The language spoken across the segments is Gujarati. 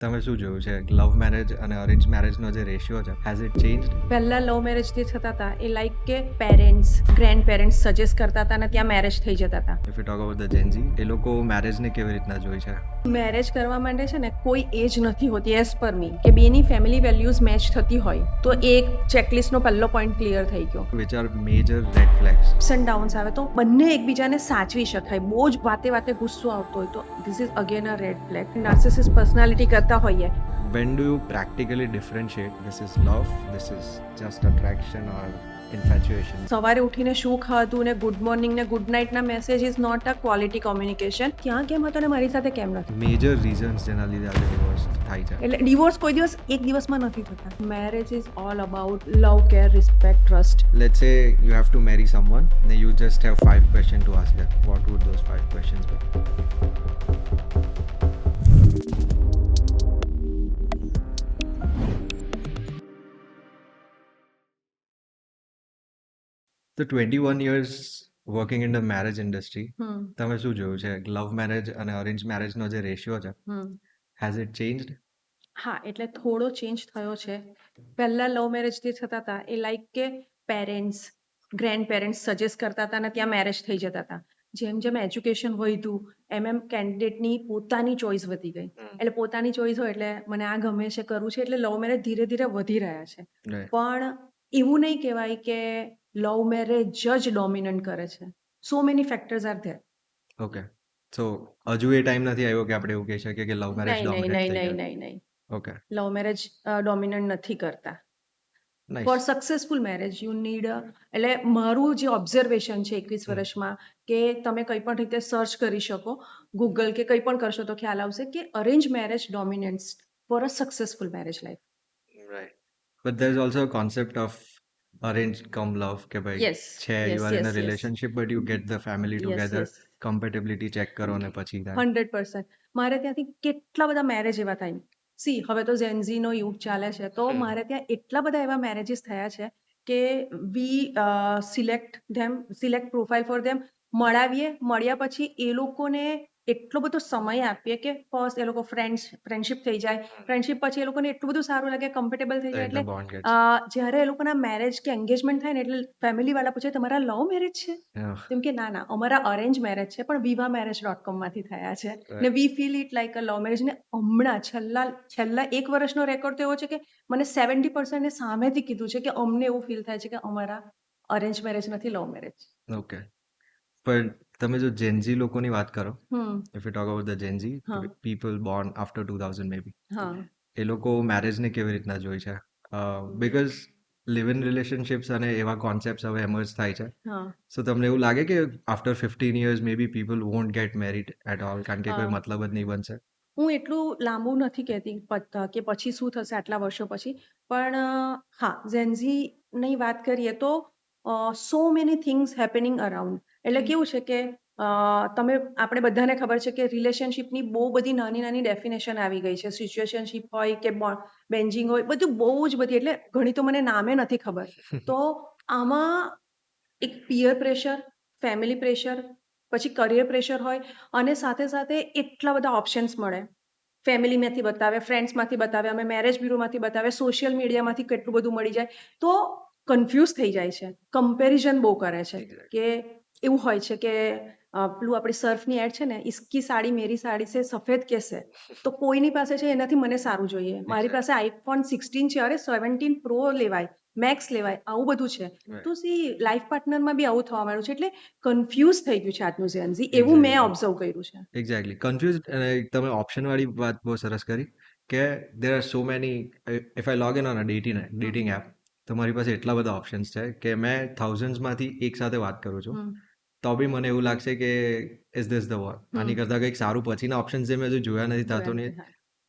તમે શું જોયું છે લવ મેરેજ અને અરેન્જ મેરેજનો જે રેશિયો છે હેઝ ઇટ ચેન્જડ? પહેલા લવ મેરેજ જે થતા હતા એ લાઈક કે પેરેન્ટ્સ ગ્રેન્ડ પેરેન્ટ્સ સજેસ્ટ કરતા હતા અને ત્યાં મેરેજ થઈ જતા હતા. If you talk about the Gen Z, એ લોકો મેરેજને કેવી રીતના જોઈ છે? મેરેજ કરવા માટે છે ને કોઈ એજ નથી હોતી એઝ પર મી, કે બેની ફેમિલી વેલ્યુઝ મેચ થતી હોય તો એક ચેકલિસ્ટનો પહેલો પોઈન્ટ ક્લિયર થઈ ગયો. Which are major red flags? Ups and downs આવે તો બંને એકબીજાને સાચવી શકાય. બહુ જ વાતે વાતે ગુસ્સો આવતો હોય તો this is again a red flag. Narcissist personality કરતા હોઈએ. When do you practically differentiate this is love, this is just attraction or infatuation? સવારે ઉઠીને શું ખાધું ને ગુડ મોર્નિંગ ને ગુડ નાઇટ ના message is not a quality communication. ત્યાં કેમ હતો ને મારી સાથે કેમ નથી? મેજર રીઝન્સ જેના લીધે આજે ડિવોર્સ થાય છે. એટલે ડિવોર્સ કોઈ દિવસ એક દિવસમાં નથી થતા. Marriage is all about love, care, respect, trust. Let's say you have to marry someone, then you just have 5 questions to ask them. What would those 5 questions be? So 21 years working in the marriage industry, તમે શું જોયું છે લવ મેરેજ અને અરેન્જ મેરેજનો જે રેશિયો છે હેઝ ઇટ ચેન્જડ? હા, એટલે થોડો ચેન્જ થયો છે. પહેલા લવ મેરેજ જે થતા હતા એ લાઈક કે પેરેન્ટ્સ ગ્રેન્ડ પેરેન્ટ્સ સજેસ્ટ કરતા હતા અને ત્યાં મેરેજ થઈ જતા હતા. જેમ જેમ એજ્યુકેશન વધ્યું એમ કેન્ડિડેટની પોતાની ચોઈસ વધી ગઈ. એટલે પોતાની ચોઈસ હોય એટલે મને આ ગમે છે, કરવું છે, એટલે લવ મેરેજ ધીરે ધીરે વધી રહ્યા છે. પણ એવું નહીં કહેવાય કે લવ મેરેજ જ ડોમિનન્ટ કરે છે. So many factors are there. Okay, so હજુ એ ટાઈમ નથી આવ્યો કે આપણે એવું કહી શકીએ કે લવ મેરેજ નહીં નહીં ડોમિનેટ નહીં થઈ નહીં ગયા? નહીં નહીં ઓકે, લવ મેરેજ ડોમિનન્ટ નથી કરતા. For nice. Successful marriage you need, એટલે મારું જે ઓબ્ઝર્વેશન છે 21 વર્ષમાં, કે તમે કંઈ પણ રીતે સર્ચ કરી શકો ગૂગલ કે કંઈ પણ કરશો તો ખ્યાલ આવશે કે arrange marriage dominance for a successful marriage life. Right, but there is also a concept of arrange cum love કે ભાઈ યસ છે you yes are in a yes yes relationship but you get the family yes together, yes compatibility check કરો અને પછી થાય. 100%. મારે ત્યાંથી કેટલા બધા મેરેજ એવા થાય. સી, હવે તો ઝેનઝીનો યુગ ચાલે છે તો મારે ત્યાં એટલા બધા એવા મેરેજીસ થયા છે કે વી સિલેક્ટ પ્રોફાઇલ ફોર ધેમ, મળ્યા પછી એ લોકોને એટલો બધો સમય આપીએ કે ફર્સ્ટ એ લોકો ફ્રેન્ડશિપ થઈ જાય. ફ્રેન્ડશિપ પછી એ લોકોને એટલું બધું સારું લાગે, કમ્ફર્ટેબલ થઈ જાય. એટલે બોન્ડ ગેટ્સ. જ્યારે એ લોકોના મેરેજ કે એન્ગેજમેન્ટ થાય ને એટલે ફેમિલી વાળા પૂછે તમારા લવ મેરેજ છે? કેમ કે ના અમારા અરેન્જ મેરેજ છે પણ vivamarriage.com માંથી થયા છે ને વી feel it like a love marriage. ને હમણાં છેલ્લા 1 વર્ષનો રેકોર્ડ તો એવો છે કે મને 70% ને સામેથી કીધું છે કે અમને એવું ફીલ થાય છે કે અમારા અરેન્જ મેરેજ નથી, લવ મેરેજ. ઓકે, પણ તમે જો જેનઝી લોકોની વાત કરો, hmm if you talk about the Gen Z હા people born after 2000 may be, હા એ લોકો મેરેજને કેવી રીતના જોઈ છે? બીકોઝ લિવ ઇન રિલેશનશિપ્સ અને એવા કોન્સેપ્ટ હવે એમર્જ થાય છે. હા સો તમને એવું લાગે કે after 15 years may be people won't get married at all, કારણ કે કોઈ હા. મતલબ જ નહીં બનશે? હું એટલું લાંબુ નથી કહેતી કે પછી શું થશે આટલા વર્ષો પછી. પણ હા, ઝેનઝીની વાત કરીએ તો so many things happening around. એટલે કેવું છે કે આપણે બધાને ખબર છે કે રિલેશનશિપની બહુ બધી નાની નાની ડેફિનેશન આવી ગઈ છે. સિચ્યુએશનશિપ હોય કે બેન્જિંગ હોય, બધું બહુ જ બધી, એટલે ઘણી તો મને નામે નથી ખબર. તો આમાં એક પિયર પ્રેશર, ફેમિલી પ્રેશર, પછી કરિયર પ્રેશર હોય, અને સાથે સાથે એટલા બધા ઓપ્શન્સ મળે. ફેમિલીમાંથી બતાવે, ફ્રેન્ડ્સમાંથી બતાવે, અમે મેરેજ બ્યુરોમાંથી બતાવે, સોશિયલ મીડિયામાંથી કેટલું બધું મળી જાય. તો કન્ફ્યુઝ થઈ જાય છે, કમ્પેરિઝન બહુ કરે છે. કે એવું હોય છે કે પેલું આપણી સર્ફની એડ છે ને, ઇસકી સાડી મેરી સાડી સે સફેદ કેસે. તો કોઈની પાસે છે એનાથી મને સારું જોઈએ. મારી પાસે iPhone 16 છે, અરે 17 Pro લેવાય, મેક્સ લેવાય, આવું બધું છે. તો લાઈફ પાર્ટનરમાં બી આવું થવા માંડ્યું છે. એટલે કન્ફ્યુઝ થઈ ગયું છે આજનું ઝેનઝી, એવું મેં ઓબ્ઝર્વ કર્યું છે. Exactly confuse. અને તમે ઓપ્શનવાળી વાત બહુ સરસ કરી કે there are so many, if I log in on a dating app, તો મારી પાસે એટલા બધા ઓપ્શન્સ છે કે મેં થાઉઝન્ડ્સમાંથી એક સાથે વાત કરું છું તો બી મને એવું લાગશે કે ઇઝ ધીસ ધ વન? આની કરતાં કંઈક સારું પછીના ઓપ્શન્સ જે મેં હજુ જોયા નથી થતો ને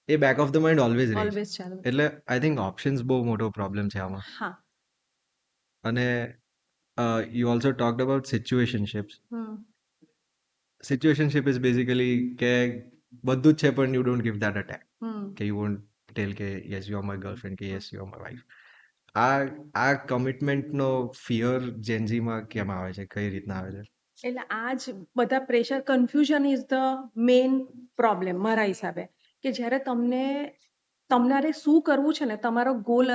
એ back of the mind always રહે છે. ઓલવેઝ ચાલુ. એટલે આઈ થિંક ઓપ્શન્સ બહુ મોટો પ્રોબ્લેમ છે આમાં. હા. અને you also talked about situationships. Situationship is basically કે બધું જ છે પણ you don't give that a tag, કે યુ વોન્ટ ટેલ કે yes you are my girlfriend કે yes you are my wife. આ કમિટમેન્ટનો ફિયર જેનઝીમાં કેમ આવે છે, કઈ રીતના આવે છે? એટલે આ જ બધા pressure, confusion is the main problem મારા હિસાબે. કે જ્યારે તમારે શું કરવું છે ને, તમારો ગોલ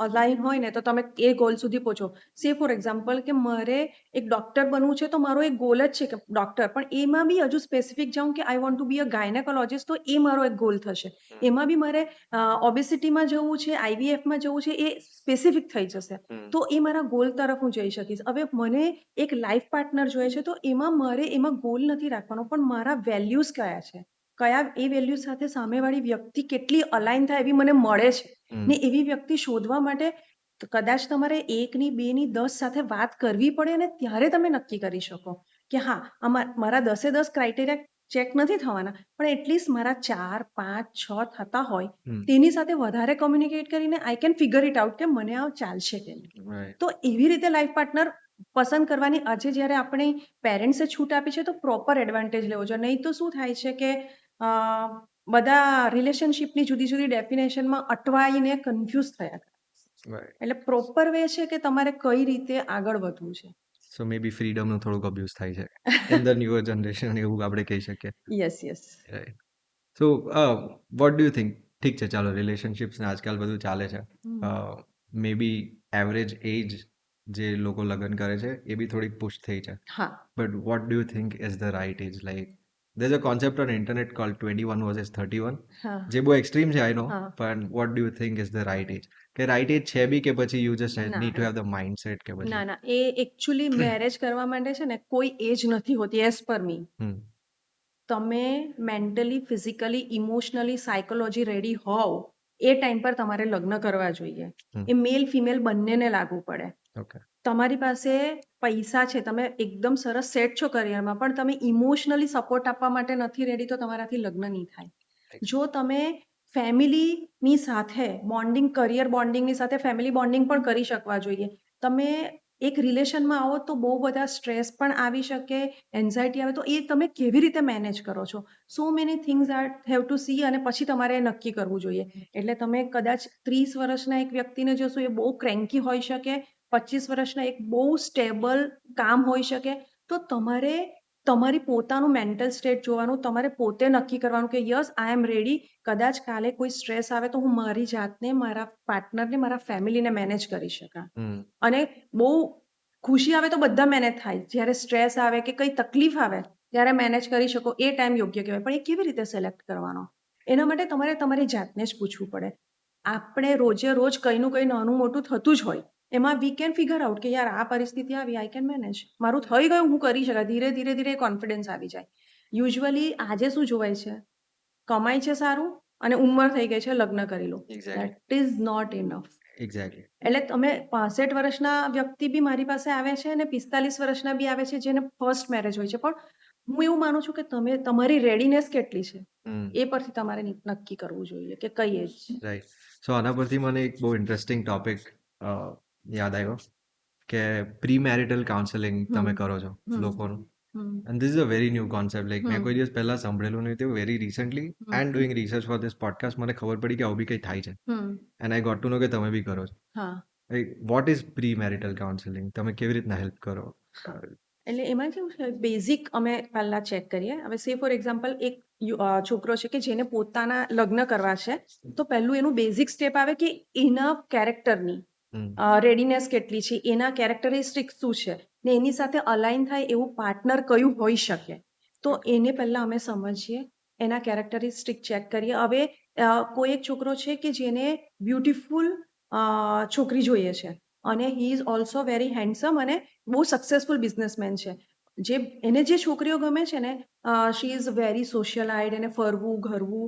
અલાઈન હોય ને તો તમે એ ગોલ સુધી પહોંચો. સે ફોર એક્ઝામ્પલ કે મારે એક ડૉક્ટર બનવું છે, તો મારો એક ગોલ જ છે કે ડૉક્ટર, પણ એમાં બી હજુ સ્પેસિફિક જાઉં કે I want to be a gynaecologist, તો એ મારો એક ગોલ થશે. એમાં બી મારે ઓબેસિટીમાં જવું છે, આઈવીએફમાં જવું છે, એ સ્પેસિફિક થઈ જશે. તો એ મારા ગોલ તરફ હું જઈ શકીશ. હવે મને એક લાઈફ પાર્ટનર જોઈએ છે, તો એમાં ગોલ નથી રાખવાનો, પણ મારા વેલ્યુઝ કયા છે, કયા એ વેલ્યુઝ સાથે સામેવાળી વ્યક્તિ કેટલી અલાઈન થાય એવી મને મળે છે, ને એવી વ્યક્તિ શોધવા માટે કદાચ તમારે 1 ની 2 ની 10 સાથે વાત કરવી પડે, ને ત્યારે તમે નક્કી કરી શકો કે હા, મારા 10 ક્રાઇટેરિયા ચેક નથી થવાના, પણ એટલીસ્ટ મારા 4, 5, 6 થતા હોય તેની સાથે વધારે કોમ્યુનિકેટ કરીને I can figure it out કે મને આ ચાલશે કે નહીં. રાઈટ. તો એવી રીતે લાઈફ પાર્ટનર પસંદ કરવાની આજે જ્યારે આપણે પેરેન્ટ્સે છૂટ આપી છે, તો પ્રોપર એડવાન્ટેજ લેવો જોઈએ. નહીં તો શું થાય છે કે બધા રિલેશનશિપની જુદી જુદી ડેફિનેશનમાં અટવાઈને કન્ફ્યુઝ થયા કરે. રાઈટ. એટલે પ્રોપર વે છે કે તમારે કઈ રીતે આગળ વધવું છે. સો મે બી ફ્રીડમનું થોડુંક અબ્યુઝ થાય છે ઇન ધ ન્યુઅર જનરેશન, એવું આપણે કહી શકીએ. Yes. Right. So what do you think? ઠીક છે, ચાલો રિલેશનશિપ્સ ને આજકાલ બધું ચાલે છે. મે બી એવરેજ એજ જે લોકો લગ્ન કરે છે એ બી થોડીક પુશ થઈ છે. હા. But what do you think is the right age? Like, there's a concept on internet called 21 versus 31, હા. જે બહુ એક્સ્ટ્રીમ છે, I know, હા. પણ what do you think is the right age? કે right age છે બી, કે પછી you just ના, need to have the mindset, કે પછી ના, એ એકચ્યુઅલી મેરેજ કરવા માટે છે ને કોઈ એજ નથી હોતી, એઝ પર મી. તમે mentally, physically, emotionally, psychology ready હોવ એ ટાઈમ પર તમારે લગ્ન કરવા જોઈએ. એ મેલ ફિમેલ બંનેને લાગુ પડે. ઓકે. તમારી પાસે પૈસા છે, તમે એકદમ સરસ સેટ છો કરિયરમાં, પણ તમે ઇમોશનલી સપોર્ટ આપવા માટે નથી રેડી, તો તમારાથી લગ્ન નહીં થાય. જો તમે ફેમિલીની સાથે બોન્ડિંગ, કરિયર બોન્ડિંગની સાથે ફેમિલી બોન્ડિંગ પણ કરી શકવા જોઈએ. તમે એક રિલેશનમાં આવો તો બહુ બધા સ્ટ્રેસ પણ આવી શકે, એન્ઝાયટી આવે, તો એ તમે કેવી રીતે મેનેજ કરો છો? So many things are have to C, અને પછી તમારે નક્કી કરવું જોઈએ. એટલે તમે કદાચ 30 વર્ષના એક વ્યક્તિને જોશો, એ બહુ ક્રેન્કી હોઈ શકે, 25 વર્ષના એક બહુ સ્ટેબલ કામ હોઈ શકે, તો તમારે તમારી પોતાનું મેન્ટલ સ્ટેટ જોવાનું, તમારે પોતે નક્કી કરવાનું કે યસ, આઈ એમ રેડી. કદાચ કાલે કોઈ સ્ટ્રેસ આવે તો હું મારી જાતને, મારા પાર્ટનરને, મારા ફેમિલીને મેનેજ કરી શકા. અને બહુ ખુશી આવે તો બધા મેનેજ થાય, જ્યારે સ્ટ્રેસ આવે કે કઈ તકલીફ આવે ત્યારે મેનેજ કરી શકો, એ ટાઈમ યોગ્ય કહેવાય. પણ એ કેવી રીતે સિલેક્ટ કરવાનો? એના માટે તમારે તમારી જાતને જ પૂછવું પડે. આપણે રોજે રોજ કંઈનું કંઈ નાનું મોટું થતું જ હોય, એમાં વી કેન ફિગર આઉટ કે યાર આ પરિસ્થિતિ આવી, આઈ કેન મેનેજ, મારું થઈ ગયું, હું કરી શકાય. ધીરે ધીરે ધીરે કોન્ફિડન્સ આવી જાય. યુઝ્યુઅલી આજે શું જોવાય છે, કમાય છે સારું અને ઉંમર થઈ ગઈ છે, લગ્ન કરી લો. Exactly. That is not enough. Exactly. એટલે તમે 65 વર્ષના વ્યક્તિ બી મારી પાસે આવે છે, અને 45 વર્ષના બી આવે છે, જેને ફર્સ્ટ મેરેજ હોય છે. પણ હું એવું માનું છું કે તમારી રેડીનેસ કેટલી છે, એ પરથી તમારે નક્કી કરવું જોઈએ કે કઈ એજ છે. રાઈટ. સો આના પરથી મને એક બહુ ઇન્ટરેસ્ટિંગ ટોપિક યાદ આવ્યો, કે પ્રી મેરિટલ કાઉન્સેલિંગ તમે કરો છો લોકોનું. And this is a very new concept. Like, મેં કોઈ દિવસ પહેલા સાંભળેલું નહીં હતું. Very recently and doing research for this podcast મને ખબર પડી કે આવું બી કંઈ થાય છે. એન્ડ આઈ ગોટ ટુ નો કે તમે બી કરો છો. હા. Like, what is pre marital counselling? તમે કેવી રીતના હેલ્પ કરો? એટલે એમાં કેવું છે, બેઝિક અમે પહેલા ચેક કરીએ. હવે સે ફોર એક્ઝામ્પલ એક છોકરો છે કે જેને પોતાના લગ્ન કરવા છે, તો પહેલું એનું બેઝિક સ્ટેપ આવે કે એના કેરેક્ટરની રેડીનેસ કેટલી છે, એના કેરેક્ટરિસ્ટિક શું છે, ને એની સાથે અલાઈન થાય એવું પાર્ટનર કયું હોઈ શકે. તો એને પહેલા અમે સમજીએ, એના કેરેક્ટરિસ્ટિક ચેક કરીએ. હવે કોઈ એક છોકરો છે કે જેને બ્યુટીફુલ છોકરી જોઈએ છે, અને he is also very handsome, અને બહુ સક્સેસફુલ બિઝનેસમેન છે. એને જે છોકરીઓ ગમે છે ને, શી ઇઝ વેરી સોશિયલાઇડ, એને ફરવું, ઘરવું,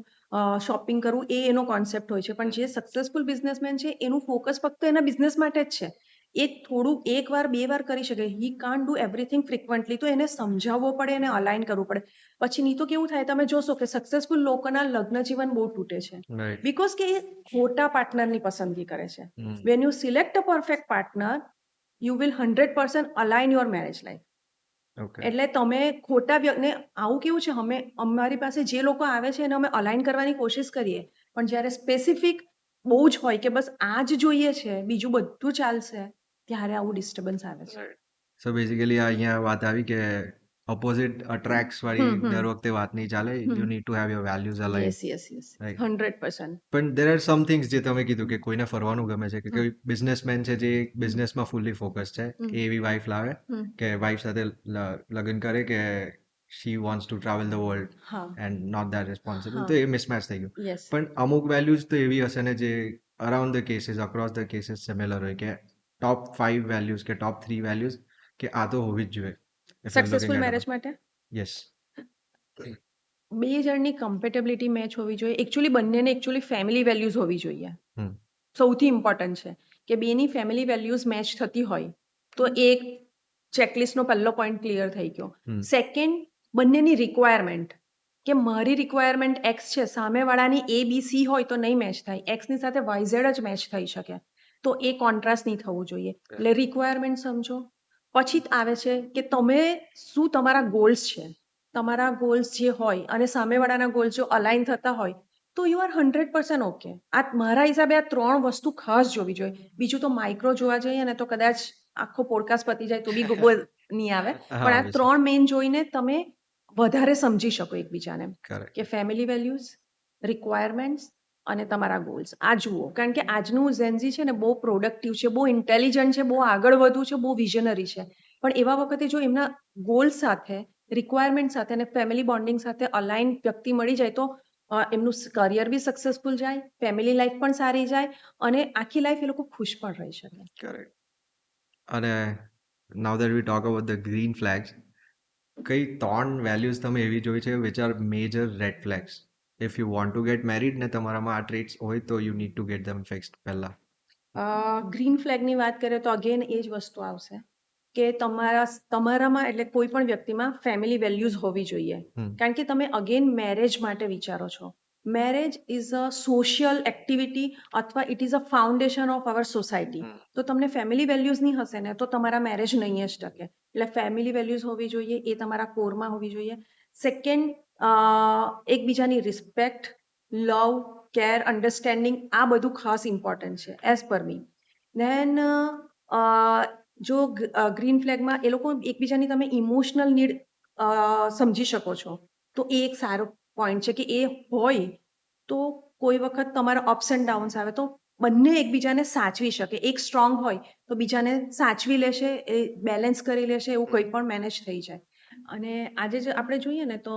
શોપિંગ કરવું, એ એનો કોન્સેપ્ટ હોય છે. પણ જે સક્સેસફુલ બિઝનેસમેન છે, એનું ફોકસ ફક્ત એના બિઝનેસ માટે જ છે. એ થોડું 1 વાર 2 વાર કરી શકે, હી કાન્ટ ડુ એવરીથિંગ ફ્રિકવન્ટલી. તો એને સમજાવવો પડે, એને અલાઈન કરવું પડે. પછી નહીં તો કેવું થાય, તમે જોશો કે સક્સેસફુલ લોકોના લગ્ન જીવન બહુ તૂટે છે, બીકોઝ કે એ ખોટા પાર્ટનરની પસંદગી કરે છે. When you select a perfect partner, you will 100% align your marriage life. એટલે તમે ખોટા વ્યક્તિને, આવું કેવું છે, અમારી પાસે જે લોકો આવે છે એને અમે અલાઈન કરવાની કોશિશ કરીએ, પણ જ્યારે સ્પેસિફિક બહુ જ હોય કે બસ આ જ જોઈએ છે, બીજું બધું ચાલશે, ત્યારે આવું ડિસ્ટર્બન્સ આવે છે. સો બેઝિકલી અહીંયા વાત આવી કે ઓપોઝિટ અટ્રેક્ટ્સ વાળી હમ હમ દર વખતે વાત નહીં ચાલે. You hmm need to have your values align, yes yes yes right? 100%. પણ દેર આર સમ થિંગ્સ જે તમે કીધું કે કોઈને ફરવાનું ગમે છે, કે હમ કોઈ બિઝનેસમેન છે જે હમ બિઝનેસમાં ફૂલ્લી ફોકસ છે, હમ એ એવી વાઈફ લાવે હમ કે વાઈફ સાથે લગ્ન કરે કે she wants to travel the world હા એન્ડ નોટ દેટ રિસ્પોન્સિબલ, હા તો એ મિસમેચ થઈ ગયું. યસ પણ અમુક વેલ્યુઝ તો એવી હશે ને જે around the cases, across the cases similar હોય, કે ટોપ 5 વેલ્યુઝ કે ટોપ 3 વેલ્યુઝ કે આ તો હોવી જ જોઈએ if you looking successful at marriage uh માટે યસ. બે જણની કમ્પેટેબિલિટી મેચ હોવી જોઈએ. એકચ્યુઅલી બંનેને એકચ્યુઅલી ફેમિલી વેલ્યુઝ હોવી જોઈએ. હમ સૌથી ઇમ્પોર્ટન્ટ છે કે બેની ફેમિલી વેલ્યુઝ મેચ થતી હોય તો એક ચેકલિસ્ટનો પહેલો પોઈન્ટ ક્લિયર થઈ ગયો. હમ સેકન્ડ, બંનેની રિક્વાયરમેન્ટ, કે મારી રિક્વાયરમેન્ટ એક્સ છે, સામેવાળાની એ બી સી હોય તો નહીં મેચ થાય, એક્સની સાથે વાયઝેડ જ મેચ થઈ શકે, તો એ કોન્ટ્રાસ્ટ નહીં થવું જોઈએ. એટલે રિક્વાયરમેન્ટ સમજો. પછી આવે છે કે તમે શું તમારા ગોલ્સ છે, તમારા ગોલ્સ જે હોય અને સામેવાળાના ગોલ્સ જો અલાઇન થતા હોય તો યુ આર 100% ઓકે. આ મારા હિસાબે આ 3 વસ્તુ ખાસ જોવી જોઈએ. બીજું તો માઇક્રો જોવા જઈએ ને તો કદાચ આખો પોડકાસ્ટ પતી જાય તો બી નહીં આવે, હા, પણ આ obviously. 3 મેઇન જોઈને તમે વધારે સમજી શકો એકબીજાને, Correct. કે ફેમિલી વેલ્યુઝ, રિક્વાયરમેન્ટ્સ અને તમારા ગોલ્સ. આ જુઓ, કારણ કે આજનું ઝેનઝી છે ને બહુ પ્રોડક્ટિવ છે, બહુ ઇન્ટેલિજન્ટ છે, બહુ આગળ વધુ છે, બહુ વિઝનરી છે, પણ એવા વખતે જો એમના ગોલ્સ સાથે, રિક્વાયરમેન્ટ સાથે અને ફેમિલી બોન્ડિંગ સાથે અલાઇન વ્યક્તિ મળી જાય તો એમનું કરિયર બી સક્સેસફુલ જાય, ફેમિલી લાઈફ પણ સારી જાય અને આખી લાઈફ એ લોકો ખુશ પણ રહી શકે. Correct. અને now that we talk about the green flags, કઈ 3 વેલ્યુઝ તમે એવી જોઈ છે which are major red flags? If you want to get married ને તમારામાં આ traits હોય તો you need to get them fixed પહેલા. ગ્રીન ફ્લેગની વાત કરીએ તો અગેન એ જ વસ્તુ આવશે કે તમારામાં એટલે કોઈ પણ વ્યક્તિમાં ફેમિલી વેલ્યુઝ હોવી જોઈએ. હમ કારણ કે તમે અગેન મેરેજ માટે વિચારો છો. Marriage is a social activity અથવા it is a foundation of our society. Hmm. તો તમને ફેમિલી વેલ્યુઝ નહીં હશે ને તો તમારા મેરેજ નહીં જ ટકે. એટલે ફેમિલી વેલ્યુઝ હોવી જોઈએ, એ તમારા કોરમાં હોવી જોઈએ. સેકન્ડ, એકબીજાની રિસ્પેક્ટ, લવ, કેર, અન્ડરસ્ટેન્ડિંગ, આ બધું ખાસ ઇમ્પોર્ટન્ટ છે એઝ પર મી. ધેન જો ગ્રીન ફ્લેગમાં એ લોકો એકબીજાની તમે ઇમોશનલ નીડ સમજી શકો છો તો એ એક સારો પોઈન્ટ છે કે એ હોય તો કોઈ વખત તમારા અપ્સ એન્ડ ડાઉન્સ આવે તો બંને એકબીજાને સાચવી શકે. એક સ્ટ્રોંગ હોય તો બીજાને સાચવી લેશે, એ બેલેન્સ કરી લેશે, એવું કંઈ પણ મેનેજ થઈ જાય. અને આજે જે આપણે જોઈએ ને તો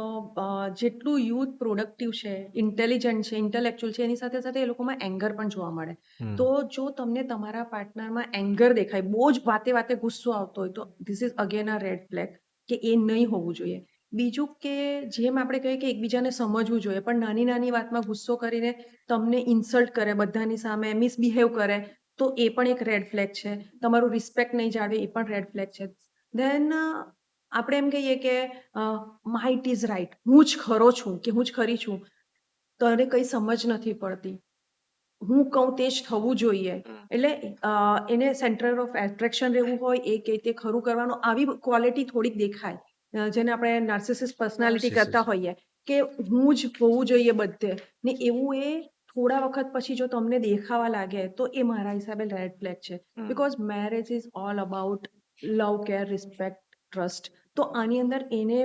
જેટલું યુથ પ્રોડક્ટિવ છે, ઇન્ટેલિજન્ટ છે, ઇન્ટેલેક્ચ્યુઅલ છે, એની સાથે સાથે એ લોકોમાં એંગર પણ જોવા મળે. હમ તો જો તમને તમારા પાર્ટનરમાં એંગર દેખાય, બહુ જ વાતે વાતે ગુસ્સો આવતો હોય તો this is again a red flag, કે એ નહીં હોવું જોઈએ. બીજું કે જેમ આપણે કહીએ કે એકબીજાને સમજવું જોઈએ, પણ નાની નાની વાતમાં ગુસ્સો કરીને તમને ઇન્સલ્ટ કરે, બધાની સામે મિસબિહેવ કરે, તો એ પણ એક રેડ ફ્લેગ છે. તમારું રિસ્પેક્ટ નહીં જાળવે, એ પણ રેડ ફ્લેગ છે. ધેન આપણે એમ કહીએ કે માઇટ ઇઝ રાઇટ, હું જ ખરો છું કે હું જ ખરી છું, તને કંઈ સમજ નથી પડતી, હું કહું તે જ થવું જોઈએ. એટલે એને સેન્ટર ઓફ એટ્રેક્શન રહેવું હોય, એ કે તે ખરું કરવાનું, આવી ક્વોલિટી થોડીક દેખાય, જેને આપણે નાર્સિસિસ્ટ પર્સનાલિટી કહેતા Narcissism. હોઈએ, કે હું જ હોવું જોઈએ બધે ને, એવું એ થોડા વખત પછી જો તમને દેખાવા લાગે તો એ મારા હિસાબે રેડ ફ્લેગ છે. Hmm. Because marriage is all about love, care, respect, trust. તો આની અંદર એને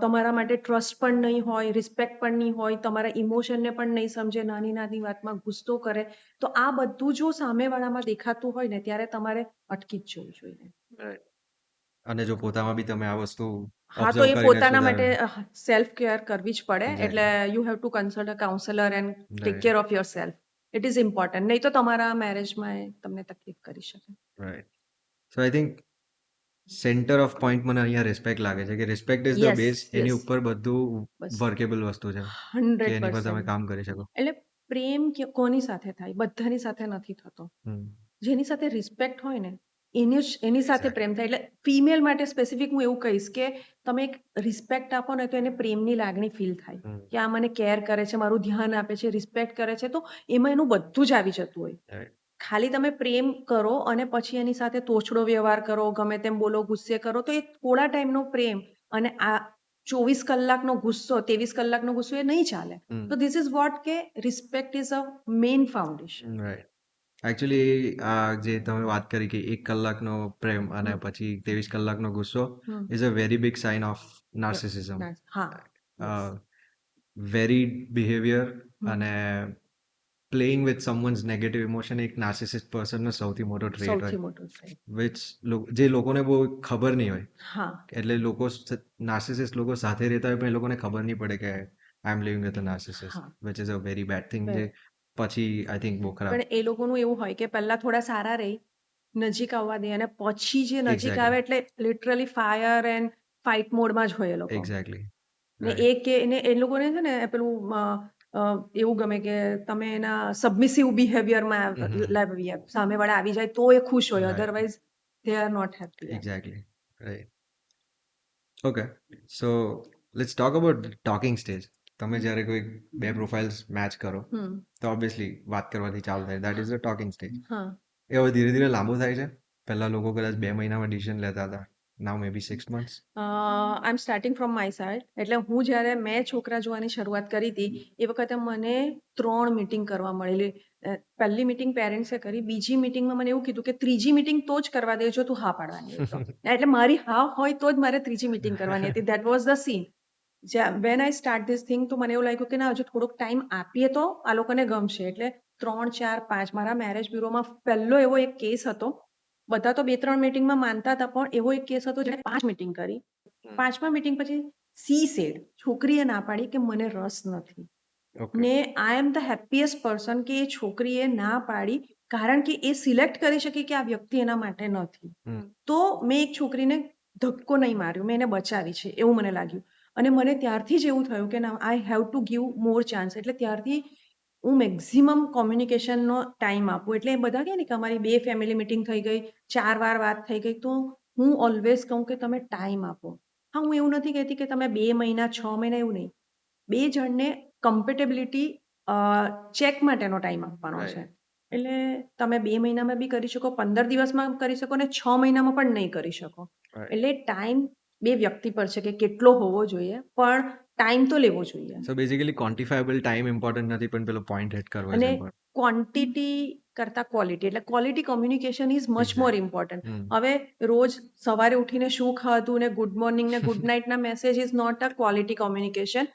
તમારા માટે ટ્રસ્ટ પણ નહીં હોય, રિસ્પેક્ટ પણ નહીં હોય, તમારા ઇમોશનને પણ નહીં સમજે, નાની નાની વાતમાં ગુસ્સો કરે, તો આ બધું જો સામેવાળામાં દેખાતું હોય ને ત્યારે તમારે અટકી જ જવું જોઈએ. Right. અને જો પોતામાં બી તમે આ વસ્તુ હા, તો ઓબ્ઝર્વ એ કરીને પોતાના માટે સુધારો. સેલ્ફ કેર કરવી જ પડે. એટલે exactly. You have to consult a counsellor and take right. Care of yourself. It is important. નહીં તો તમારા મેરેજમાં તમને તકલીફ કરી શકે. Right. So I think centre of point મને અહીંયા રિસ્પેક્ટ લાગે છે, કે respect is the yes base. એની યસ ઉપર બધું બસ વર્કેબલ વસ્તુ છે, કે એની પર તમે 100%. કામ કરી શકો. એટલે પ્રેમ કોની સાથે થાય? બધાની સાથે નથી થતો. હમ જેની સાથે રિસ્પેક્ટ હોય ને એની સાથે Exactly. પ્રેમ થાય. એટલે ફિમેલ માટે સ્પેસિફિક હું એવું કહીશ કે તમે એક રિસ્પેક્ટ આપો ને તો એને પ્રેમની લાગણી ફીલ થાય, હમ કે આ મને કેર કરે છે, મારું ધ્યાન આપે છે, રિસ્પેક્ટ કરે છે, તો એમાં એનું બધું જ આવી જતું હોય. રાઈટ. ખાલી તમે પ્રેમ કરો અને પછી એની સાથે તોછડો વ્યવહાર કરો, ગમે તેમ બોલો, ગુસ્સે કરો, તો એ થોડા ટાઈમનો પ્રેમ અને આ 24 કલાકનો ગુસ્સો, 23 કલાકનો ગુસ્સો એ નહીં ચાલે. હમ તો ધીસ ઇઝ વોટ કે respect is a main foundation. Right. Actually આ જે તમે વાત કરી કે 1 કલાકનો પ્રેમ અને હમ, પછી 23 કલાકનો ગુસ્સો hmm, is a very big sign of yes, narcissism. હા, યસ, વેરીડ બિહેવિયર હમ, અને playing with someone's negative emotion એક નાર્સિસિસ્ટ પર્સનનો સૌથી મોટો ટ્રેટ સૌથી હોય. મોટું ટ્રેડ. વિચ જે લોકોને બહુ ખબર નહીં હોય. હા, એટલે લોકો નાર્સિસિસ્ટ લોકો સાથે રહેતા હોય પણ એ લોકોને ખબર નહીં પડે કે આઈ એમ લિવિંગ વિથ અ નાર્સિસિસ્ટ હા, which is a very bad thing જે બરાબર. પછી આઈ થિંક બહુ ખરાબ. પણ એ લોકોનું એવું હોય કે પહેલા થોડા સારા રહી, નજીક આવવા દે અને પછી જે નજીક આવે એક્ઝેક્ટલી એટલે લિટરલી ફાયર એન્ડ ફાઇટ મોડમાં જ હોય એ લોકો. એક્ઝેક્ટલી ને રાઈટ. એ લોકોને છે ને પેલું એવું ગમે કે તમે એના સબમિસિવ બિહેવિયરમાં લાવીએ, સામેવાળા આવી જાય તો એ ખુશ હોય, right otherwise they are not happy. Exactly right. Okay, so let's talk about talking stage. તમે જ્યારે કોઈ બે પ્રોફાઇલ્સ મેચ કરો હમ, તો ઓબ્વિયસલી વાત કરવાથી ચાલુ થાય, that is the talking stage. હા. એ હવે ધીરે ધીરે લાંબુ થાય છે. પહેલા લોકો કદાચ 2 મહિનામાં ડિસિઝન લેતા હતા, now may be 6 months. I am starting from my side. એટલે હું જ્યારે મેં છોકરા જોવાની શરૂઆત કરી હતી એ વખતે મને 3 મીટિંગ કરવા મળેલી. પહેલી મીટિંગ પેરેન્ટ્સે કરી, બીજી મીટિંગમાં મને એવું કીધું કે ત્રીજી મીટિંગ તો જ કરવા દેજો તું હા પાડવાની હોય તો. એટલે મારી હા હોય તો જ મારે ત્રીજી મીટિંગ કરવાની હતી. That was the scene. When I start this thing તો મને એવું લાગ્યું કે ના, હજુ થોડોક ટાઈમ આપીએ તો આ લોકોને ગમશે. એટલે 3, 4, 5 મારા મેરેજ બ્યુરોમાં પહેલો એવો એક કેસ હતો. બધા તો 2-3 મીટિંગમાં માનતા હતા, પણ એવો એક કેસ હતો જેને 5 મીટિંગ કરી. 5મા મીટિંગ પછી સી સેડ, છોકરીએ ના પાડી કે મને રસ નથી. ઓકે. ને આઈ એમ ધ હેપીએસ્ટ પર્સન કે એ છોકરીએ ના પાડી, કારણ કે એ સિલેક્ટ કરી શકી કે આ વ્યક્તિ એના માટે નથી. તો મેં એક છોકરીને ધક્કો નહીં માર્યો, મેં એને બચાવી છે એવું મને લાગ્યું. અને મને ત્યારથી જ એવું થયું કે ના, I have to give more chance. એટલે ત્યારથી હું મેક્ઝિમમ કોમ્યુનિકેશનનો ટાઈમ આપું. એટલે એ બધા કહે ને કે અમારી 2 ફેમિલી મીટિંગ થઈ ગઈ, 4 વાર વાત થઈ ગઈ, તો હું ઓલવેઝ કહું કે તમે ટાઈમ આપો. હા, હું એવું નથી કહેતી કે તમે 2 મહિના, 6 મહિના, એવું નહીં. 2 જણને કમ્પેટેબિલિટી ચેક માટેનો ટાઈમ આપવાનો છે. રાઈટ. એટલે તમે 2 મહિનામાં બી કરી શકો, 15 દિવસમાં કરી શકો ને 6 મહિનામાં પણ નહીં કરી શકો. રાઈટ. એટલે ટાઈમ બે વ્યક્તિ પર છે કે કેટલો હોવો જોઈએ, પણ ટાઈમ તો લેવો જોઈએ. So basically quantifiable time important નથી, પણ પેલો પોઈન્ટ હિટ કરવો અને છે ઇમ્પોર્ટન્ટ. ક્વોન્ટિટી કરતાં ક્વોલિટી, એટલે quality communication is much more exact. Important. હવે રોજ સવારે ઉઠીને શું ખાધું ને ગુડ મોર્નિંગ ને ગુડ નાઇટના message is not a quality communication.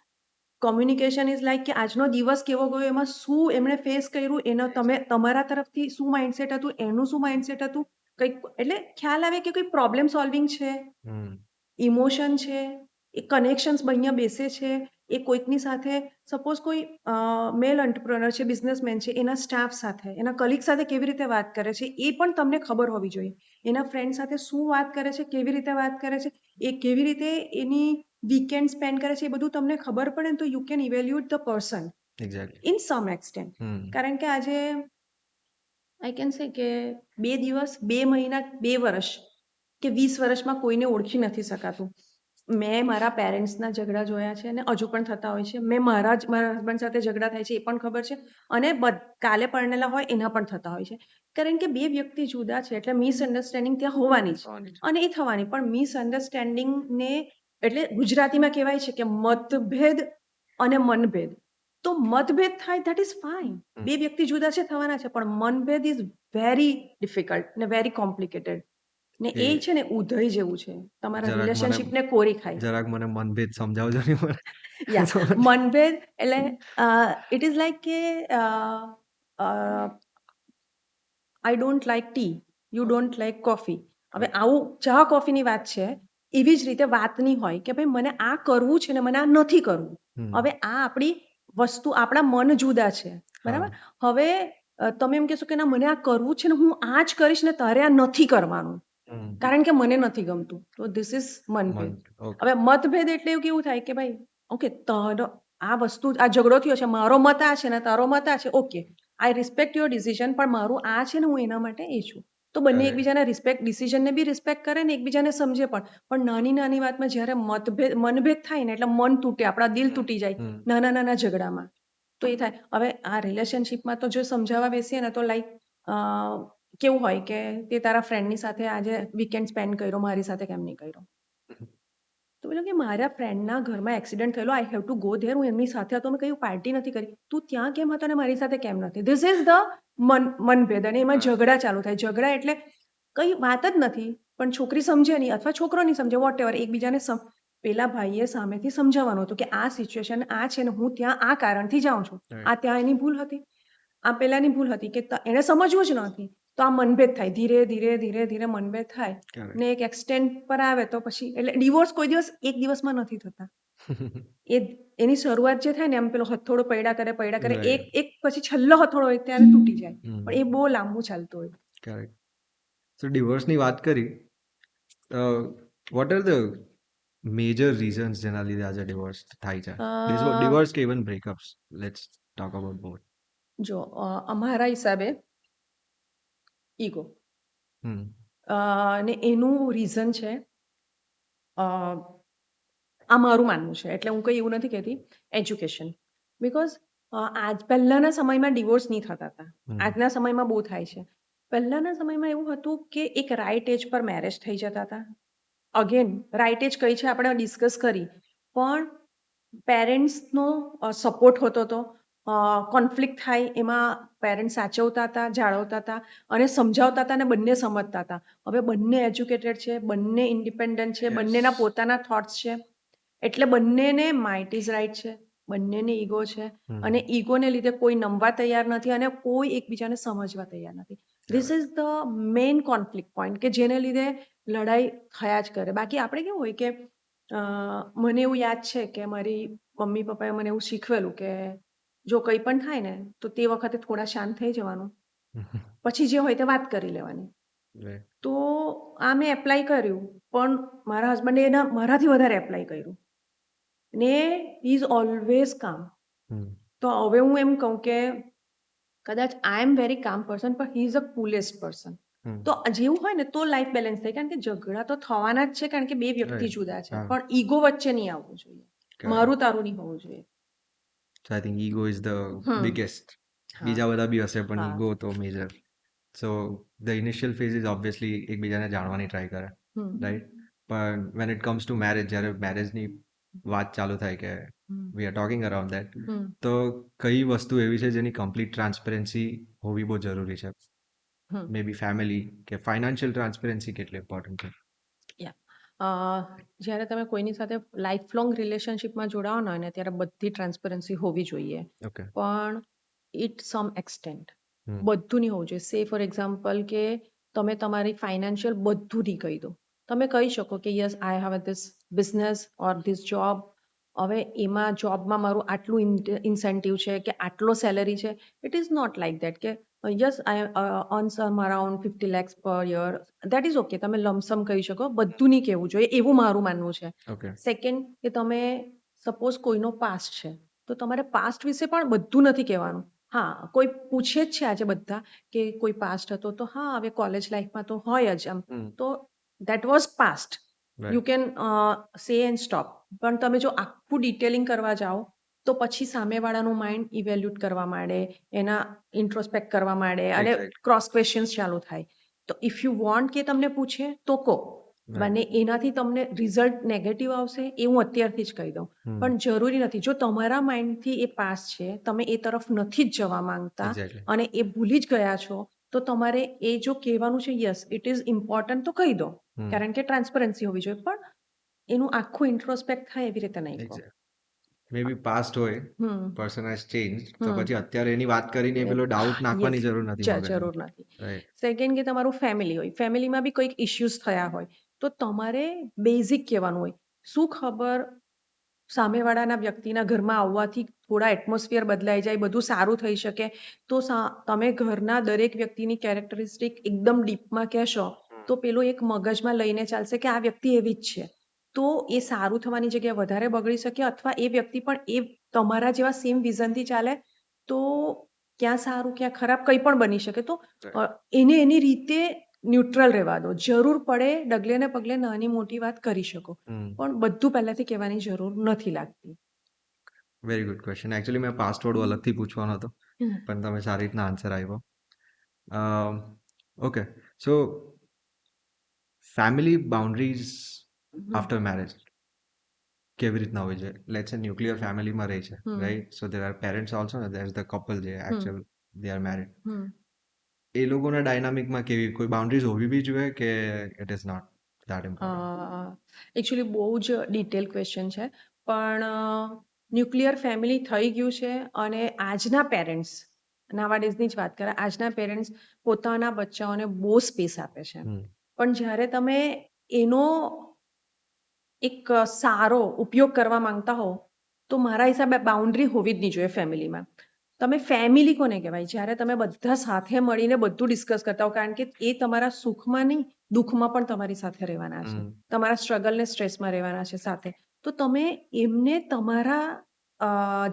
Communication is like કે આજનો દિવસ કેવો ગયો, એમાં શું એમણે ફેસ કર્યું, એનો તમે તમારા તરફથી શું માઇન્ડસેટ હતું, એનું શું માઇન્ડસેટ હતું, કંઈક એટલે ખ્યાલ આવે કે કોઈ પ્રોબ્લેમ સોલ્વિંગ છે, ઇમોશન છે, એ કનેક્શન્સ અહીંયા બેસે છે. એ કોઈકની સાથે, સપોઝ કોઈ મેલ એન્ટરપ્રેનર છે, બિઝનેસમેન છે, એના સ્ટાફ સાથે, એના કલીગ સાથે કેવી રીતે વાત કરે છે એ પણ તમને ખબર હોવી જોઈએ. એના ફ્રેન્ડ સાથે શું વાત કરે છે, કેવી રીતે વાત કરે છે, એ કેવી રીતે એની વીકેન્ડ સ્પેન્ડ કરે છે, એ બધું તમને ખબર પડે ને તો you can evaluate the person exactly. In sum extent. કારણ કે આજે આઈ કેન સે કે 2 દિવસ, 2 મહિના, 2 વર્ષ કે 20 વર્ષમાં કોઈને ઓળખી નથી શકાતું. મેં મારા પેરેન્ટ્સના ઝઘડા જોયા છે અને હજુ પણ થતા હોય છે. મેં મારા હસબન્ડ સાથે ઝઘડા થાય છે એ પણ ખબર છે, અને કાલે પરણેલા હોય એના પણ થતા હોય છે. કારણ કે 2 વ્યક્તિ જુદા છે એટલે મિસઅન્ડરસ્ટેન્ડિંગ ત્યાં હોવાની જ, અને એ થવાની. પણ મિસઅન્ડરસ્ટેન્ડિંગને એટલે ગુજરાતીમાં કહેવાય છે કે મતભેદ અને મનભેદ. તો મતભેદ થાય, ધેટ ઇઝ ફાઇન. 2 વ્યક્તિ જુદા છે, થવાના છે, પણ મનભેદ ઇઝ વેરી ડિફિકલ્ટ ને વેરી કોમ્પ્લિકેટેડ. ને એ છે ને ઉધઈ જેવું છે, તમારા રિલેશનશિપને કોરી ખાય. જરાક મને મનભેદ સમજાવજો ને મને. યા મનભેદ એટલે ઇટ ઇઝ લાઈક કે I don't like T, you don't like coffee. હવે આવું ચા કોફીની વાત છે, એવી જ રીતે વાતની હોય કે ભાઈ મને આ કરવું છે ને મને આ નથી કરવું. હવે આ આપણી વસ્તુ, આપણા મન જુદા છે, બરાબર. હવે તમે એમ કહેશો કે ના મને આ કરવું છે ને હું આ જ કરીશ ને તારે આ નથી કરવાનું, કારણ કે મને નથી ગમતું. તો ધીસ ઇઝ મનભેદ. હવે મતભેદ એટલે એવું કેવું થાય કે ભાઈ ઓકે, તારો આ વસ્તુ, આ ઝઘડો થયો છે, મારો મત આ છે ને તારો મત આ છે, okay I respect your decision, પણ મારું આ છે ને હું એના માટે એ છું. તો બંને એકબીજાને રિસ્પેક્ટ, ડિસિઝનને બી રિસ્પેક્ટ કરે ને એકબીજાને સમજે પણ નાની નાની વાતમાં જ્યારે મનભેદ થાય ને એટલે મન તૂટે, આપણા દિલ તૂટી જાય નાના નાના ઝઘડામાં. તો એ થાય. હવે આ રિલેશનશિપમાં તો જો સમજાવવા બેસીએ ને તો લાઈક કેવું હોય કે તે તારા ફ્રેન્ડની સાથે આજે વીકેન્ડ સ્પેન્ડ કર્યો, મારી સાથે કેમ નહીં કર્યો? તો પેલો કે મારા ફ્રેન્ડના ઘરમાં એક્સિડન્ટ થયેલો, I have to go there, હું એમની સાથે હતો, મેં કહ્યું પાર્ટી નથી કરી, તું ત્યાં કેમ હતો ને મારી સાથે કેમ નથી? ધીસ ઇઝ ધ મનભેદ, અને એમાં ઝઘડા ચાલુ થાય. ઝઘડા એટલે કઈ વાત જ નથી, પણ છોકરી સમજે નહીં અથવા છોકરો નહીં સમજે, વોટ એવર, એકબીજાને પેલા ભાઈએ સામેથી સમજાવવાનું હતું કે આ સિચ્યુએશન આ છે ને હું ત્યાં આ કારણથી જાઉં છું. રાઈટ. આ ત્યાં એની ભૂલ હતી, આ પેલાની ભૂલ હતી કે એને સમજવું જ નથી. તો આ મનભેદ થાય, ધીરે ધીરે ધીરે ધીરે મનભેદ થાય કરેક્ટ. ને એક એક્સટેન્ટ પર આવે તો પછી એટલે ડિવોર્સ કોઈ દિવસ એક દિવસમાં નથી થતા. એ એની શરૂઆત જે થાય ને એમ પેલો હથોડો પૈડા કરે એક રાઈટ. એક પછી છેલ્લો હથોડો હોય ત્યારે તૂટી જાય, પણ એ બહુ લાંબુ ચાલતું હોય. કરેક્ટ. સો ડિવોર્સની વાત કરી, what are the major reasons જેના લીધે આજે ડિવોર્સ થાય છે? અ, ડિવોર્સ કે even breakups, let's talk about both. જો અમારા હિસાબે ઈગો, હમ. ને એનું રીઝન છે, અ, આ મારું માનવું છે, એટલે હું કંઈ એવું નથી કહેતી, એજ્યુકેશન. બિકોઝ આજ પહેલાંના સમયમાં ડિવોર્સ નહીં થતા હતા, આજના સમયમાં બહુ થાય છે. પહેલાંના સમયમાં એવું હતું કે એક રાઇટ એજ પર મેરેજ થઈ જતા હતા. અગેન રાઇટ એજ કઈ છે આપણે ડિસ્કસ કરી, પણ પેરેન્ટ્સનો સપોર્ટ હોતો હતો, કોન્ફ્લિક્ટ થાય એમાં પેરેન્ટ્સ સાચવતા હતા, જાળવતા હતા અને સમજાવતા હતા અને બંને સમજતા હતા. હવે બંને એજ્યુકેટેડ છે, બંને ઇન્ડિપેન્ડન્ટ છે, બંનેના પોતાના થોટ્સ છે, એટલે બંનેને માઇટ ઇઝ રાઇટ છે, બંનેને ઈગો છે, અને ઈગોને લીધે કોઈ નમવા તૈયાર નથી અને કોઈ એકબીજાને સમજવા તૈયાર નથી. This is the main conflict point કે જેને લીધે લડાઈ થયા જ કરે. બાકી આપણે કેવું હોય કે મને એવું યાદ છે કે મારી મમ્મી પપ્પાએ મને એવું શીખવેલું કે જો કંઈ પણ થાય ને તો તે વખતે થોડા શાંત થઈ જવાનું, પછી જે હોય તે વાત કરી લેવાની. તો આ મેં એપ્લાય કર્યું, પણ મારા હસબન્ડે એના મારાથી વધારે એપ્લાય કર્યું ને હી ઇઝ ઓલવેઝ કામ. તો હવે હું એમ કહું કે કદાચ આઈ એમ વેરી કામ પર્સન, પણ હી ઇઝ અ કુલેસ્ટ પર્સન. તો જેવું હોય ને તો લાઈફ બેલેન્સ થાય, કારણ કે ઝઘડા તો થવાના જ છે, કારણ કે બે વ્યક્તિ Right. જુદા છે, હા. પણ ઈગો વચ્ચે નહીં આવવું જોઈએ, Correct. મારું તારું નહીં હોવું જોઈએ. So I think ego is the hmm. biggest. હા બીજા બધા બી હશે પણ હા ego તો મેજર. So the initial phase is obviously એકબીજાને જાણવાની ટ્રાય કરે, હમ રાઈટ? પણ when it comes to marriage, જ્યારે મેરેજની વાત ચાલુ થાય કે hmm we are talking around that, hmm તો કઈ વસ્તુ એવી છે જેની કમ્પ્લીટ ટ્રાન્સપરન્સી હોવી બહુ જરૂરી છે? હમ મે બી ફેમિલી કે ફાઇનાન્શિયલ ટ્રાન્સપરન્સી કેટલી ઇમ્પોર્ટન્ટ છે? જ્યારે તમે કોઈની સાથે લાઈફ લોંગ રિલેશનશિપમાં જોડાવાના હોય ને ત્યારે બધી ટ્રાન્સપરન્સી હોવી જોઈએ, ઓકે. પણ ઇટ સમ એક્સટેન્ટ હમ. બધું નહીં હોવું જોઈએ. સે ફોર એક્ઝામ્પલ કે તમે તમારી ફાઇનાન્શિયલ બધું નહીં કહી દો. તમે કહી શકો કે yes I have this business or this job, હવે એમાં જોબમાં મારું આટલું ઇન્સેન્ટિવ છે કે આટલો સેલરી છે. It is not like that કે yes I earn some around 50 lakhs per year, that is okay, તમે લમસમ કહી શકો, બધું નહીં કહેવું જોઈએ, એવું મારું માનવું છે. ઓકે. સેકન્ડ કે તમે સપોઝ કોઈનો પાસ્ટ છે તો તમારે પાસ્ટ વિશે પણ બધું નથી કહેવાનું. હા, કોઈ પૂછે જ છે આજે બધા કે કોઈ પાસ્ટ હતો, તો હા હવે કોલેજ લાઈફમાં તો હોય જ આમ, તો that was past, you right. Can say and stop. પણ તમે જો આખું ડિટેલિંગ કરવા જાઓ તો પછી સામેવાળાનું માઇન્ડ ઇવેલ્યુટ કરવા માંડે, એના ઇન્ટ્રોસ્પેક્ટ કરવા માંડે અને Exactly. ક્રોસ ક્વેશ્ચન્સ ચાલુ થાય. તો ઇફ યુ વોન્ટ કે તમને પૂછે તો કહો, Right. અને એનાથી તમને રિઝલ્ટ નેગેટિવ આવશે એ હું અત્યારથી જ કહી દઉં. પણ જરૂરી નથી, જો તમારા માઇન્ડથી એ પાસ છે, તમે એ તરફ નથી જ જવા માંગતા Exactly. અને એ ભૂલી જ ગયા છો, તો તમારે એ જો કહેવાનું છે યસ ઇટ ઇઝ ઇમ્પોર્ટન્ટ તો કહી દો, કારણ કે ટ્રાન્સપરન્સી હોવી જોઈએ, પણ એનું આખું ઇન્ટ્રોસ્પેક્ટ થાય એવી રીતે નહીં કહો. Exactly. મે બી પાસ્ટ હોય, હમ પર્સન હેઝ ચેન્જ, તો હમ પછી અત્યારે એની વાત કરીને પેલો ડાઉટ નાખવાની જરૂર નથી મગજમાં. જરૂર નથી. રાઈટ. સેકન્ડ કે તમારું ફેમિલી હોય, ફેમિલીમાં બી કોઈક ઇશ્યુઝ થયા હોય તો તમારે બેઝિક કહેવાનું હોય. શું ખબર સામેવાળાના વ્યક્તિના ઘરમાં આવવાથી થોડા એટમોસ્ફિયર બદલાઈ જાય, બધું સારું થઈ શકે, તો તમે ઘરના દરેક વ્યક્તિની કેરેક્ટરિસ્ટિક એકદમ ડીપમાં કહેશો તો પેલો એક મગજમાં લઈને ચાલશે કે આ વ્યક્તિ એવી જ છે, તો એ સારું થવાની જગ્યાએ વધારે બગડી શકે, અથવા એ વ્યક્તિ પણ એ તમારા જેવા સેમ વિઝનથી ચાલે તો ક્યાં સારું ક્યાં ખરાબ કંઈ પણ બની શકે. તો એને એની રીતે ન્યુટ્રલ રહેવા દો, જરૂર પડે ડગલે ને પગલે નાની મોટી વાત કરી શકો, પણ બધું પહેલાથી કહેવાની જરૂર નથી લાગતી. Very good question. એકચ્યુઅલી મેં પાસવર્ડ અલગથી પૂછવાનો હતો, પણ તમે સારી રીતના આન્સર આપ્યો. ઓકે, સો ફેમિલી બાઉન્ડ્રીઝ આફ્ટર મેરેજ, કેવી રીતના હોય છે લેટ્સ સે ન્યુક્લિયર ફેમિલીમાં રહે છે hmm right so there are parents also there is the couple જે hmm actual they are married hmm એ લોકોના ડાયનામિકમાં કેવી કોઈ બાઉન્ડ્રીઝ હોવી બી જોઈએ કે it is not that important actually બહુ જ ડિટેલ ક્વેશ્ચન છે પણ ન્યુક્લિયર ફેમિલી થઈ ગયું છે અને આજના પેરેન્ટ્સ નાવાડેઝની જ વાત કરે આજના પેરેન્ટ્સ પોતાના બચ્ચાઓને બહુ સ્પેસ આપે છે હમ પણ જ્યારે તમે એનો એક સારો ઉપયોગ કરવા માંગતા હો તો મારા હિસાબે બાઉન્ડ્રી હોવી જ નહીં જોઈએ ફેમિલીમાં. તમે ફેમિલી કોને કહેવાય જ્યારે તમે બધા સાથે મળીને બધું ડિસ્કસ કરતા હો કારણ કે એ તમારા સુખમાં નહીં દુઃખમાં પણ તમારી સાથે રહેવાના છે. હમ તમારા સ્ટ્રગલ ને સ્ટ્રેસમાં રહેવાના છે સાથે. તો તમે એમને તમારા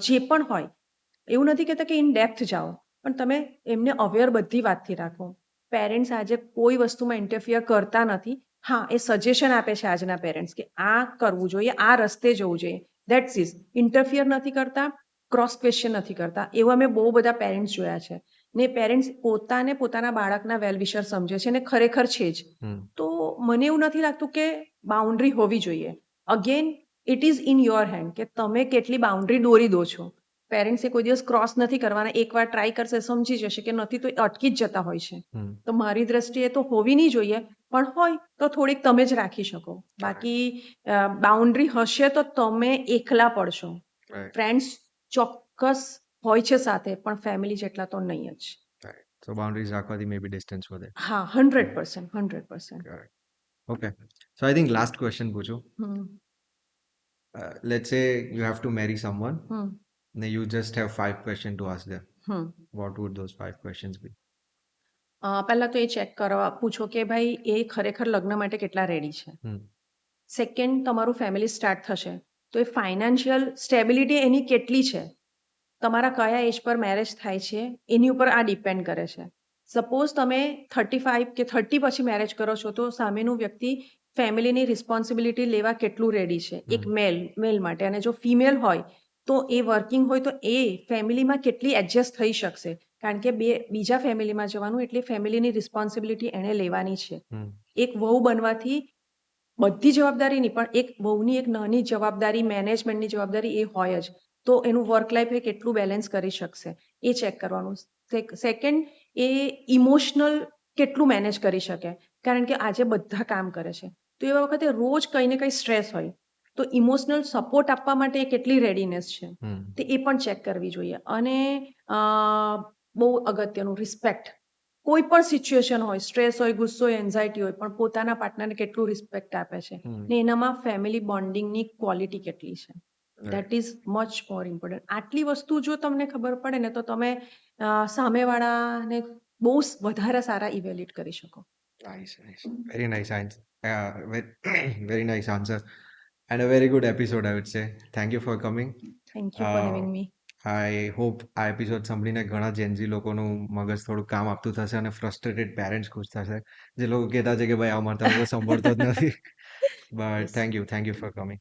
જે પણ હોય એવું નથી કહેતા કે ઇન ડેપ્થ જાઓ પણ તમે એમને અવેર બધી વાતથી રાખો. પેરેન્ટ્સ આજે કોઈ વસ્તુમાં ઇન્ટરફિયર કરતા નથી. હા એ સજેશન આપે છે આજના પેરેન્ટ્સ કે આ કરવું જોઈએ આ રસ્તે જવું જોઈએ દેટ્સ ઇઝ ઇન્ટરફિયર નથી કરતા ક્રોસ ક્વેશ્ચન નથી કરતા એવા મેં બહુ બધા પેરેન્ટ્સ જોયા છે ને પેરેન્ટ્સ પોતાને પોતાના બાળકના વેલવિશર સમજે છે ને ખરેખર છે જ. હમ તો મને એવું નથી લાગતું કે બાઉન્ડ્રી હોવી જોઈએ. Again it is in your hand કે તમે કેટલી બાઉન્ડ્રી દોરી દો છો. પેરેન્ટ્સે કોઈ દિવસ ક્રોસ નથી કરવાના એકવાર ટ્રાય કરશે સમજી જશે કે નથી તો અટકી જ જતા હોય છે. હમ તો મારી દ્રષ્ટિએ તો હોવી નહીં જોઈએ પણ હોય તો થોડીક તમે જ રાખી શકો. બાકી બાઉન્ડ્રી હશે તો તમે એકલા પડશો. રાઈટ ફ્રેન્ડ્સ ચોક્કસ હોય છે સાથે પણ ફેમિલી જેટલા તો નહીં જ. રાઈટ સો બાઉન્ડ્રીઝ રાખવાથી મે બી ડિસ્ટન્સ વધે હા 100%. 100%. Correct okay so I think last question પૂછું hmm let's say you have to marry someone hmm ને you just have 5 question to ask them hmm what would those 5 questions be પહેલા તો એ ચેક કરવા પૂછો કે ભાઈ એ ખરેખર લગ્ન માટે કેટલા રેડી છે. હમ સેકન્ડ તમારું ફેમિલી સ્ટાર્ટ થશે તો એ ફાઇનાન્શિયલ સ્ટેબિલિટી એની કેટલી છે. તમારા કયા એજ પર મેરેજ થાય છે એની ઉપર આ ડિપેન્ડ કરે છે. સપોઝ તમે 35 કે 30 પછી મેરેજ કરો છો તો સામેનું વ્યક્તિ ફેમિલીની રિસ્પોન્સિબિલિટી લેવા કેટલું રેડી છે એક મેલ માટે અને જો ફિમેલ હોય તો એ વર્કિંગ હોય તો એ ફેમિલીમાં કેટલી એડજસ્ટ થઈ શકશે કારણ કે બીજા ફેમિલીમાં જવાનું એટલે ફેમિલીની રિસ્પોન્સિબિલિટી એણે લેવાની છે. હમ એક વહુ બનવાથી બધી જવાબદારી નહીં પણ એક વહુની એક નાની જવાબદારી મેનેજમેન્ટની જવાબદારી એ હોય જ તો એનું વર્ક લાઈફ એ કેટલું બેલેન્સ કરી શકશે એ ચેક કરવાનું. સેકન્ડ એ ઇમોશનલ કેટલું મેનેજ કરી શકે કારણ કે આજે બધા કામ કરે છે તો એવા વખતે રોજ કંઈ ને કંઈ સ્ટ્રેસ હોય તો ઇમોશનલ સપોર્ટ આપવા માટે એ કેટલી રેડીનેસ છે હમ તે એ પણ ચેક કરવી જોઈએ. અને બહુ અગત્યનું રિસ્પેક્ટ કોઈ પણ સિચ્યુએશન હોય સ્ટ્રેસ હોય ગુસ્સો હોય એન્ઝાયટી હોય પણ પોતાના પાર્ટનરને કેટલું રિસ્પેક્ટ આપે છે ને એનામાં ફેમિલી બોન્ડિંગની ક્વોલિટી કેટલી છે that is much more important. આટલી વસ્તુ જો તમને ખબર પડે ને તો તમે સામેવાળાને બહુ વધારે સારા ઇવેલ્યુએટ કરી શકો. nice very nice answer very nice answer and a very good episode I would say thank you for coming thank you for having me. I hope આ એપિસોડ સાંભળીને ઘણા જેન્ઝી લોકોનું મગજ થોડું કામ આપતું થશે અને ફ્રસ્ટ્રેટેડ પેરેન્ટ્સ ખુશ થશે જે લોકો કહેતા છે કે ભાઈ અમારે તમે તો સાંભળતો જ નથી but thank you for coming.